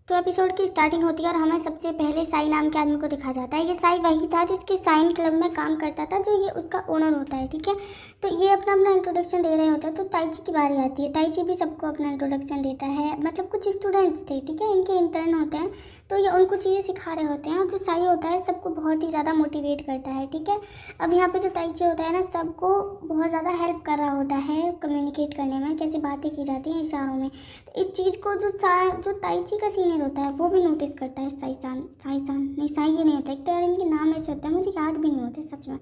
तो एपिसोड की स्टार्टिंग होती है और हमें सबसे पहले साई नाम के आदमी को दिखा जाता है। ये साई वही था जिसके साइन क्लब में काम करता था, जो ये उसका ओनर होता है। ठीक है, तो ये अपना अपना इंट्रोडक्शन दे रहे होते हैं। तो ताइची की बारी आती है। ताइची भी सबको अपना इंट्रोडक्शन देता है। मतलब कुछ स्टूडेंट्स थे, ठीक है, इनके इंटर्न होते हैं, तो ये उनको चीज़ें सिखा रहे होते हैं। और जो साई होता है सबको बहुत ही ज़्यादा मोटिवेट करता है। ठीक है, अब यहाँ पे जो ताइची होता है ना, सबको बहुत ज़्यादा हेल्प कर रहा होता है कम्युनिकेट करने में, कैसे बातें की जाती हैं इशारों में। तो इस चीज़ को जो ताइची का सीनियर होता है वो भी नोटिस करता है। साई नहीं, साई ये नहीं होता, एक तो यार इनके नाम ऐसे होते हैं, मुझे याद भी नहीं होते सच में।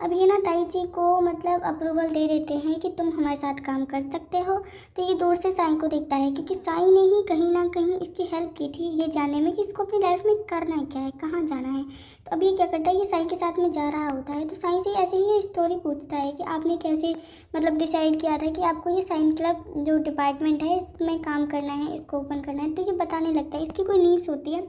अब ये ना ताइची को मतलब अप्रूवल दे देते हैं कि तुम हमारे साथ काम कर सकते हो। तो ये दूर से साई को देखता है, क्योंकि साई ने ही कहीं ना कहीं इसकी हेल्प की थी ये जानने में कि इसको अपनी लाइफ में करना क्या है, कहाँ जाना है। तो अभी क्या करता है, ये साई के साथ में जा रहा होता है। तो साई से ऐसे ही ये स्टोरी पूछता है कि आपने कैसे मतलब डिसाइड किया था कि आपको ये साइन क्लब जो डिपार्टमेंट है इसमें काम करना है, इसको ओपन करना है। तो ये बताने लगता है, इसकी कोई नीस होती है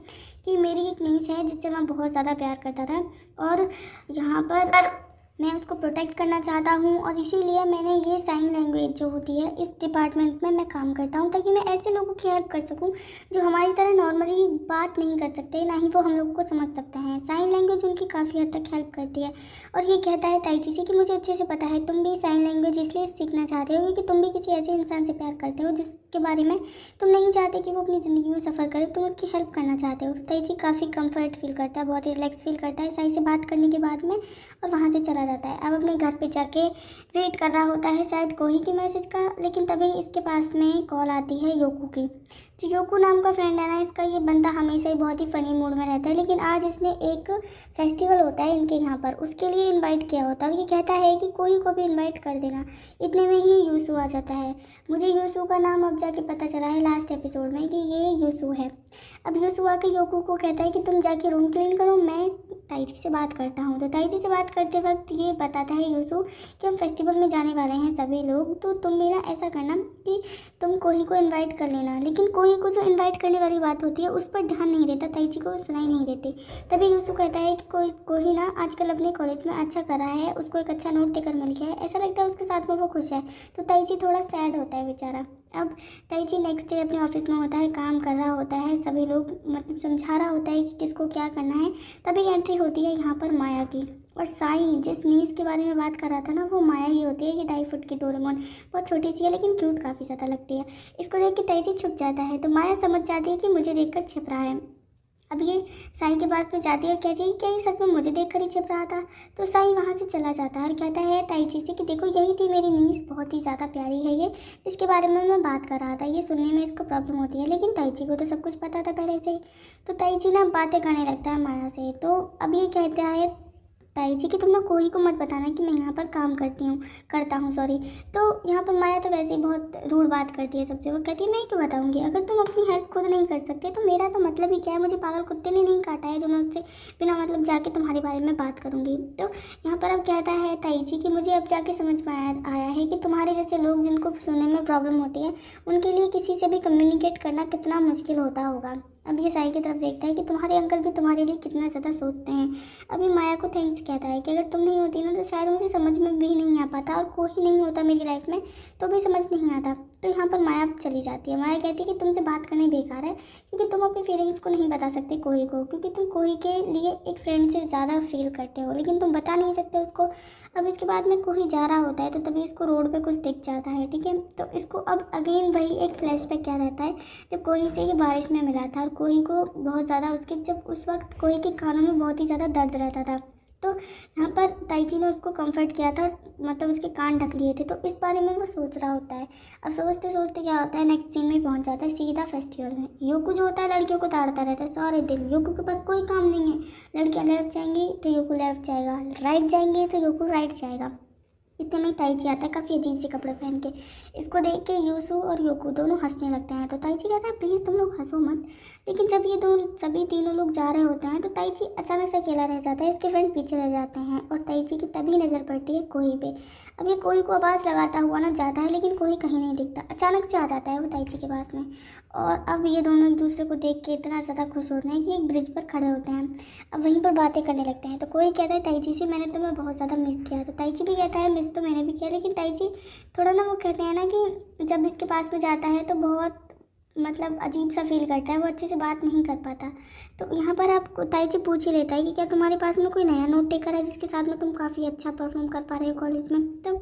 कि मेरी एक नीस है जिससे मैं बहुत ज़्यादा प्यार करता था और यहाँ पर मैं उसको प्रोटेक्ट करना चाहता हूँ, और इसीलिए मैंने ये साइन लैंग्वेज जो होती है इस डिपार्टमेंट में मैं काम करता हूँ, ताकि मैं ऐसे लोगों की हेल्प कर सकूँ जो हमारी तरह नॉर्मली बात नहीं कर सकते, ना ही वो हम लोगों को समझ सकते हैं। साइन लैंग्वेज उनकी काफ़ी हद तक हेल्प करती है। और ये कहता है ताइची से कि मुझे अच्छे से पता है तुम भी साइन लैंग्वेज इसलिए सीखना चाहते हो क्योंकि तुम भी किसी ऐसे इंसान से प्यार करते हो जिसके बारे में तुम नहीं चाहते कि वो अपनी ज़िंदगी में सफ़र करे, तुम उसकी हेल्प करना चाहते हो। तो ताइची काफ़ी कंफर्ट फील करता है, बहुत ही रिलैक्स फील करता है साई से बात करने के बाद में, और वहाँ से चला जाता है। अब अपने घर पे जाके वेट कर रहा होता है शायद कोही की मैसेज का, लेकिन तभी इसके पास में कॉल आती है योकू की। जो योकू नाम का फ्रेंड है ना इसका, ये बंदा हमेशा ही बहुत ही फ़नी मूड में रहता है, लेकिन आज इसने एक फेस्टिवल होता है इनके यहाँ पर, उसके लिए इनवाइट किया होता है। और ये कहता है कि कोई को भी इनवाइट कर देना। इतने में ही यूसू आ जाता है। मुझे यूसू का नाम अब जाके पता चला है लास्ट एपिसोड में कि ये यूसू है। अब यूसू आके योकू को कहता है कि तुम जाके रूम क्लीन करो, मैं ताइची से बात करता हूँ। तो ताइची से बात करते वक्त ये बताता है यूसू कि हम फेस्टिवल में जाने वाले हैं सभी लोग, तो तुम भी ना ऐसा करना कि तुम कोही को इनवाइट कर लेना। लेकिन कोही को जो इनवाइट करने वाली बात होती है उस पर ध्यान नहीं देता, ताइची को सुनाई नहीं देती। तभी यूसू कहता है कि कोही ना आजकल अपने कॉलेज में अच्छा कर रहा है, उसको एक अच्छा नोट देकर मिल गया है, ऐसा लगता है उसके साथ में वो खुश है। तो ताइची थोड़ा सैड होता है बेचारा। अब ताइची नेक्स्ट डे अपने ऑफिस में होता है, काम कर रहा होता है, सभी लोग मतलब समझा रहा होता है कि किसको क्या करना है। तभी एंट्री होती है यहाँ पर माया की, और साई जिस नीस के बारे में बात कर रहा था ना वो माया ही होती है। ये 2.5 फुट की डोरेमोन, बहुत छोटी सी है लेकिन क्यूट काफ़ी ज़्यादा लगती है। इसको देख के ताइची छुप जाता है, तो माया समझ जाती है कि मुझे देखकर छिप रहा है। अब ये साई के पास में जाती है और कहती है क्या ये सच में मुझे देखकर ही छिप रहा था। तो साई वहाँ से चला जाता है और कहता है ताइची से कि देखो यही थी मेरी नीस, बहुत ही ज़्यादा प्यारी है ये, इसके बारे में मैं बात कर रहा था, ये सुनने में इसको प्रॉब्लम होती है, लेकिन ताइची को तो सब कुछ पता था पहले से ही। तो ताइची ना बातें करने लगता है माया से। तो अब ये कहता है ताइची कि तुम लोग कोई को मत बताना कि मैं यहाँ पर काम करता हूँ सॉरी। तो यहाँ पर माया तो वैसे ही बहुत रूड बात करती है सबसे। वो कहती है मैं क्यों बताऊँगी, अगर तुम अपनी हेल्प खुद नहीं कर सकते तो मेरा तो मतलब ही क्या है, मुझे पागल कुत्ते ने नहीं काटा है जो मैं उससे बिना मतलब जाके तुम्हारे बारे में बात करूँगी। तो यहाँ पर अब कहता है ताइची कि मुझे अब जाके समझ में आया है कि तुम्हारे जैसे लोग जिनको सुनने में प्रॉब्लम होती है उनके लिए किसी से भी कम्युनिकेट करना कितना मुश्किल होता होगा। अब ये साई की तरफ देखता है कि तुम्हारे अंकल भी तुम्हारे लिए कितना ज़्यादा सोचते हैं। अभी माया को थैंक्स कहता है कि अगर तुम नहीं होती ना तो शायद मुझे समझ में भी नहीं आ पाता, और कोई नहीं होता मेरी लाइफ में तो भी समझ नहीं आता। तो यहाँ पर माया चली जाती है। माया कहती है कि तुमसे बात करनी बेकार है क्योंकि तुम अपनी फीलिंग्स को नहीं बता सकते कोही को, क्योंकि तुम कोही के लिए एक फ्रेंड से ज़्यादा फील करते हो, लेकिन तुम बता नहीं सकते उसको। अब इसके बाद में कोही जा रहा होता है तो तभी इसको रोड पे कुछ दिख जाता है, ठीक है। तो इसको अब अगेन वही एक फ्लैशबैक क्या रहता है जब कोही से ये बारिश में मिला था, और कोही को बहुत ज़्यादा उसके जब उस वक्त कोही के कानों में बहुत ही ज़्यादा दर्द रहता था। तो यहाँ पर ताइची ने उसको कंफर्ट किया था, मतलब उसके कान ढक लिए थे, तो इस बारे में वो सोच रहा होता है। अब सोचते सोचते क्या होता है, नेक्स्ट सीन में पहुँच जाता है सीधा फेस्टिवल में। योकू जो होता है लड़कियों को ताड़ता रहता है सारे दिन। योकू के पास कोई काम नहीं है, लड़कियाँ लेफ्ट जाएंगी तो योकू लेफ्ट जाएगा, राइट जाएंगे तो योकू राइट जाएगा। इतने में ताइची आता है काफ़ी अजीब से कपड़े पहन के। इसको देख के यूसू और योकू दोनों हंसने लगते हैं। तो ताइची कहता है प्लीज़ तुम लोग हंसो मत। लेकिन जब ये सभी तीनों लोग जा रहे होते हैं तो ताइची अचानक से अकेला रह जाता है, इसके फ्रेंड पीछे रह जाते हैं, और ताइची की तभी नज़र पड़ती है कोही पे। अब ये कोही को आवाज़ लगाता हुआ ना जाता है, लेकिन कोही कहीं नहीं दिखता। अचानक से आ जाता है वो ताइची के पास में, और अब ये दोनों एक दूसरे को देख के इतना ज़्यादा खुश होते हैं कि एक ब्रिज पर खड़े होते हैं। अब वहीं पर बातें करने लगते हैं। तो कोही कहता है ताइची से मैंने तुम्हें बहुत ज़्यादा मिस किया। तो ताइची भी कहता है मिस तो मैंने भी किया, लेकिन ताइची थोड़ा ना वो कहते हैं ना कि जब इसके पास में जाता है तो बहुत मतलब अजीब सा फील करता है, वो अच्छे से बात नहीं कर पाता। तो यहाँ पर आपको ताइची पूछ ही लेता है कि क्या तुम्हारे पास में कोई नया नोट टेकर है जिसके साथ में तुम काफ़ी अच्छा परफॉर्म कर पा रहे हो कॉलेज में। तो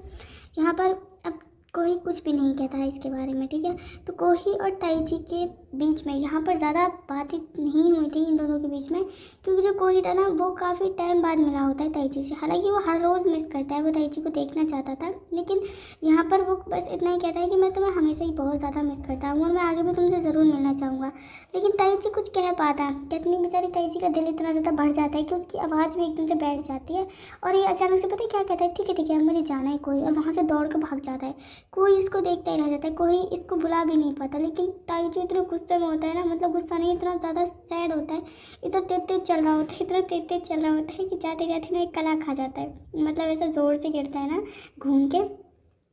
यहाँ पर अब कोही कुछ भी नहीं कहता है इसके बारे में, ठीक है। तो कोही और ताइची के बीच में यहाँ पर ज़्यादा बातें नहीं हुई थी इन दोनों के बीच में, क्योंकि जो कोही था ना वो काफ़ी टाइम बाद मिला होता है ताइची से। हालांकि वो हर रोज़ मिस करता है, वो ताइची को देखना चाहता था, लेकिन यहाँ पर वो बस इतना ही कहता है कि मैं तुम्हें हमेशा ही बहुत ज़्यादा मिस करता हूँ और मैं आगे भी तुमसे ज़रूर मिलना चाहूँगा। लेकिन ताइची कुछ कह पाता कितनी बेचारी ताइची का दिल इतना ज़्यादा बढ़ जाता है कि उसकी आवाज़ भी एकदम से बैठ जाती है और ये अचानक से पता है क्या कहता है, ठीक है मुझे जाना है कोई, और वहाँ से दौड़ कर भाग जाता है। कोई इसको देखता ही रह जाता है, कोई इसको बुला भी नहीं पाता। लेकिन ताइची इतना गुस्से में होता है ना, मतलब गुस्सा नहीं, इतना ज़्यादा सैड होता है, इतना तेज चल रहा होता है, इतना तेज चल रहा होता है कि जाते जाते ना एक कला खा जाता है, मतलब ऐसा ज़ोर से गिरता है ना घूम के,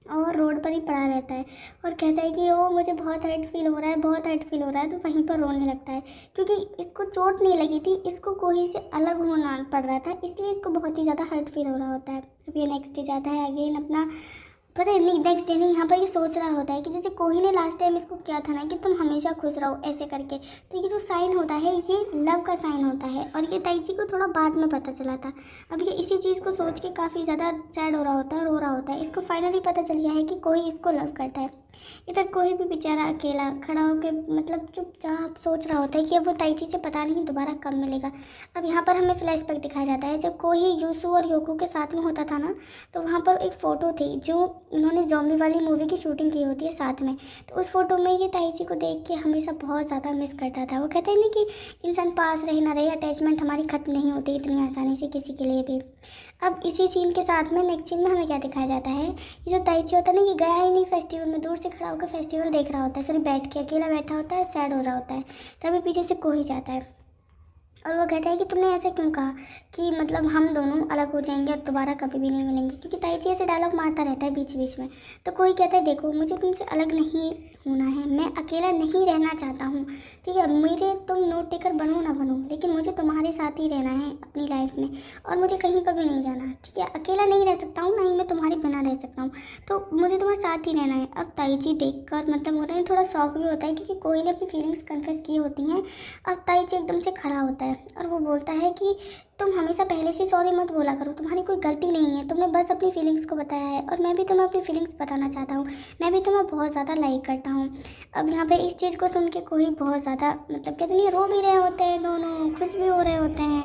और रोड पर ही पड़ा रहता है और कहता है कि ओ मुझे बहुत हर्ट फील हो रहा है, बहुत हर्ट फील हो रहा है। तो वहीं पर रोने लगता है, क्योंकि इसको चोट नहीं लगी थी, इसको कोही से अलग होना पड़ रहा था, इसलिए इसको बहुत ही ज़्यादा हर्ट फील हो रहा होता है। अब ये नेक्स्ट डे जाता है अगेन अपना, पता है नहीं नेक्स्ट डे नहीं, यहाँ पर ये सोच रहा होता है कि जैसे कोही ने लास्ट टाइम इसको किया था ना कि तुम हमेशा खुश रहो ऐसे करके, तो ये जो साइन होता है ये लव का साइन होता है, और ये ताइची को थोड़ा बाद में पता चला था। अब ये इसी चीज़ को सोच के काफ़ी ज़्यादा सैड हो रहा होता है, रो रहा होता है। इसको फाइनली पता चल गया है कि कोही इसको लव करता है। इधर कोही भी बेचारा अकेला खड़ा होकर मतलब चुपचाप सोच रहा होता है कि अब वो ताइची से पता नहीं दोबारा कब मिलेगा। अब यहाँ पर हमें फ्लैशबैक दिखाया जाता है, जब कोही यूसू और योको के साथ में होता था ना, तो वहाँ पर एक फ़ोटो थी जो उन्होंने ज़ॉम्बी वाली मूवी की शूटिंग की होती है साथ में। तो उस फोटो में ये ताइची को देख के हमेशा बहुत ज़्यादा मिस करता था। वो कहते हैं ना कि इंसान पास रहे ना रहे, अटैचमेंट हमारी ख़त्म नहीं होती इतनी आसानी से किसी के लिए भी। अब इसी सीन के साथ में नेक्स्ट सीन में हमें क्या दिखाया जाता है, ये जो ताइची होता है ना, ये गया ही नहीं फेस्टिवल में, दूर से खड़ा होकर फेस्टिवल देख रहा होता है, सॉरी बैठ के अकेला बैठा होता है, सैड हो रहा होता है। तभी पीछे से कोही जाता है और वो कहता है कि तुमने ऐसे क्यों कहा कि मतलब हम दोनों अलग हो जाएंगे और दोबारा कभी भी नहीं मिलेंगे, क्योंकि ताइची ऐसे डायलॉग मारता रहता है बीच बीच में। तो कोई कहता है देखो मुझे तुमसे अलग नहीं होना है, मैं अकेला नहीं रहना चाहता हूँ, ठीक है। मेरे तुम नोट टेकर बनो ना बनो, लेकिन मुझे तुम्हारे साथ ही रहना है अपनी लाइफ में, और मुझे कहीं पर भी नहीं जाना, ठीक है। अकेला नहीं रह सकता हूँ, ना ही मैं तुम्हारे बिना रह सकता हूँ, तो मुझे तुम्हारे साथ ही रहना है। अब ताइची देख कर मतलब होता है थोड़ा शौक भी होता है, क्योंकि कोई ने अपनी फीलिंग्स कन्फेस की होती हैं। अब ताइची एकदम से खड़ा होता है और वो बोलता है कि तुम हमेशा पहले से सॉरी मत बोला करो, तुम्हारी कोई गलती नहीं है, तुमने बस अपनी फीलिंग्स को बताया है, और मैं भी तुम्हें अपनी फीलिंग्स बताना चाहता हूँ, मैं भी तुम्हें बहुत ज़्यादा लाइक करता हूँ। अब यहाँ पे इस चीज़ को सुन के कोई बहुत ज़्यादा मतलब कहते नहीं, रो भी रहे होते हैं दोनों, खुश भी हो रहे होते हैं,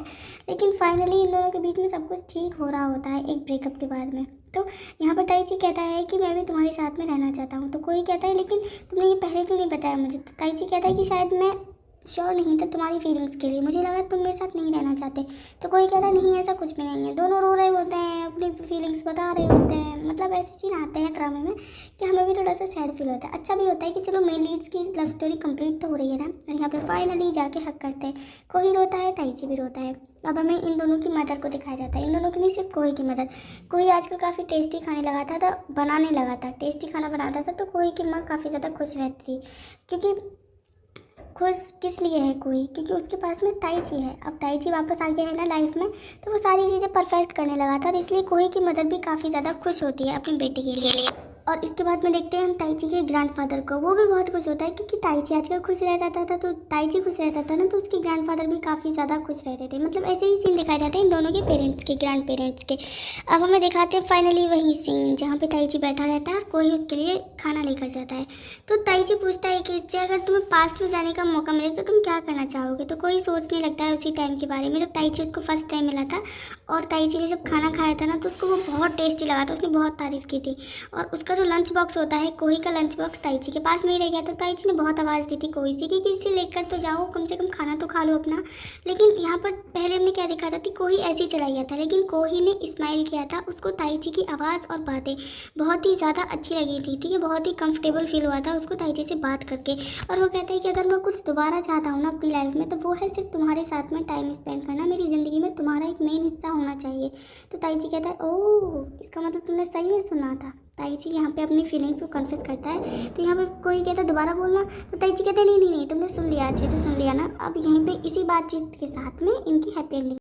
लेकिन फाइनली इन दोनों के बीच में सब कुछ ठीक हो रहा होता है एक ब्रेकअप के बाद में। तो यहाँ पर ताइची कहता है कि मैं भी तुम्हारे साथ में रहना चाहता हूँ। तो कोई कहता है लेकिन तुमने ये पहले क्यों नहीं बताया मुझे। तो ताइची कहता है कि शायद मैं श्योर नहीं था तुम्हारी फीलिंग्स के लिए, मुझे लगा तुम मेरे साथ नहीं रहना चाहते। तो कोई कहता नहीं ऐसा कुछ भी नहीं है, दोनों रो रहे होते हैं, अपनी फीलिंग्स बता रहे होते हैं, मतलब ऐसे सीन आते हैं ड्रामे में कि हमें भी थोड़ा सा सैड फील होता है। अच्छा भी होता है कि चलो मेन लीड्स की लव स्टोरी कंप्लीट तो हो रही है ना, और यहाँ पे फाइनली जाके हक करते हैं, कोई रोता है ताइची भी रोता है। अब हमें इन दोनों की मदर को दिखाया जाता है, इन दोनों की नहीं सिर्फ कोई की मदर। कोई आजकल काफ़ी टेस्टी खाने लगा था, तो बनाने लगा था, टेस्टी खाना बनाता था, तो कोई की माँ काफ़ी ज़्यादा खुश रहती थी। क्योंकि खुश किस लिए है कोई, क्योंकि उसके पास में ताइची है। अब ताइची वापस आ गया है ना लाइफ में, तो वो सारी चीज़ें परफेक्ट करने लगा था, और इसलिए कोई की मदर भी काफ़ी ज़्यादा खुश होती है अपनी बेटी के लिए। और इसके बाद में देखते हैं हम ताइची के ग्रैंडफादर को, वो भी बहुत खुश होता है, क्योंकि ताइची आजकल खुश रहता था, तो ताइची खुश रहता था ना, तो उसके ग्रैंडफादर भी काफ़ी ज़्यादा खुश रहते थे। मतलब ऐसे ही सीन दिखाए जाते हैं इन दोनों के पेरेंट्स के, ग्रैंड पेरेंट्स के। अब हमें दिखाते हैं फाइनली वही सीन जहाँ पे ताइची बैठा रहता है और कोई उसके लिए खाना लेकर जाता है। तो ताइची पूछता है कि इससे अगर तुम्हें पास्ट में जाने का मौका मिले तो तुम क्या करना चाहोगे। तो कोई सोचने लगता है उसी टाइम के बारे में जब ताइची उसको फर्स्ट टाइम मिला था, और ताइची ने जब खाना खाया था ना, तो उसको वो बहुत टेस्टी लगा था, उसने बहुत तारीफ़ की थी। और उसका जो लंच बॉक्स होता है, कोही का लंच बॉक्स ताइची के पास में ही रह गया था। ताइची ने बहुत आवाज़ दी थी कोही से कि इसे लेकर तो जाओ, कम से कम खाना तो खा लो अपना। लेकिन यहाँ पर पहले हमने क्या देखा था कि कोही ऐसे ही चला गया था, लेकिन कोही ने स्माइल किया था, उसको ताइची की आवाज़ और बातें बहुत ही ज़्यादा अच्छी लगी थी, ठीक है। बहुत ही कंफर्टेबल फील हुआ था उसको ताइची से बात करके। और वो कहता है कि अगर मैं कुछ दोबारा चाहता हूँ ना अपनी लाइफ में, तो वो है सिर्फ तुम्हारे साथ में टाइम स्पेंड करना, मेरी ज़िंदगी में तुम्हारा एक मेन हिस्सा होना चाहिए। तो ताइची कहता है ओह, इसका मतलब तुमने सही में सुना था। ताइची यहाँ पे अपनी फीलिंग्स को कन्फेस करता है। तो यहाँ पर कोई कहता है दोबारा बोलना, तो ताइची कहते हैं नहीं नहीं नहीं, तुमने सुन लिया, अच्छे से सुन लिया ना। अब यहीं पे इसी बातचीत के साथ में इनकी हैप्पी एंडिंग